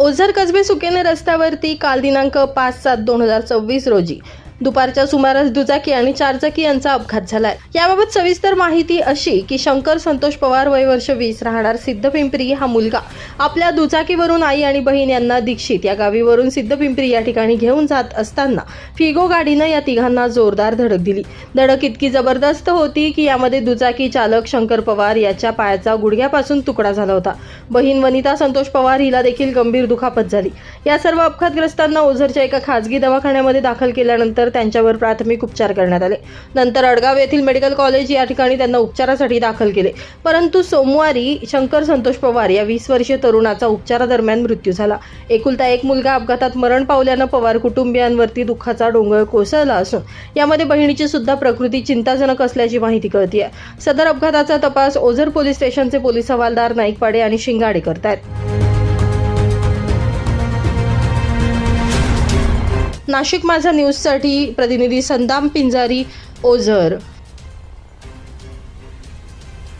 ओझर कसबे सुकेने रस्त्यावरती काल दिनांक 5/7/2024 रोजी दुपारच्या सुमारास दुचाकी आणि चारचाकी यांचा अपघात झालाय। याबाबत सविस्तर माहिती अशी की शंकर संतोष पवार वय वर्ष 20 राहणार सिद्धपिंपरी हा मुलगा आपल्या दुचाकीवरून आई आणि बहीण यांना दीक्षित या गावीवरून सिद्धपिंपरी या ठिकाणी घेऊन जात असताना फिगो गाडीनं या तिघांना जोरदार धडक दिली। धडक इतकी जबरदस्त होती की यामध्ये दुचाकी चालक शंकर पवार याच्या पायाचा गुडघ्यापासून तुकडा झाला होता। बहीण वनिता संतोष पवार हिला देखील गंभीर दुखापत झाली। या सर्व अपघातग्रस्तांना ओझरच्या एका खासगी दवाखान्यामध्ये दाखल केल्यानंतर त्यांच्यावर प्राथमिक उपचार करण्यात आले। नंतर अडगाव येथील मेडिकल कॉलेज या ठिकाणी त्यांना उपचारासाठी दाखल केले, परंतु सोमवारी शंकर संतोष पवार या 20 वर्षीय तरुणाचा उपचारादरम्यान मृत्यू झाला। एकुलता एक मुलगा अपघातात मरण पावल्यानं पवार कुटुंबियांवरती दुःखाचा डोंगर कोसळला असून यामध्ये बहिणीची सुद्धा प्रकृती चिंताजनक असल्याची माहिती कळते। सदर अपघाताचा तपास ओझर पोलीस स्टेशनचे पोलीस हवालदार नाईकपाडे आणि शिंगाडे करतायत। नाशिक माझा न्यूजसाठी प्रतिनिधी संदाम पिंजारी, ओझर।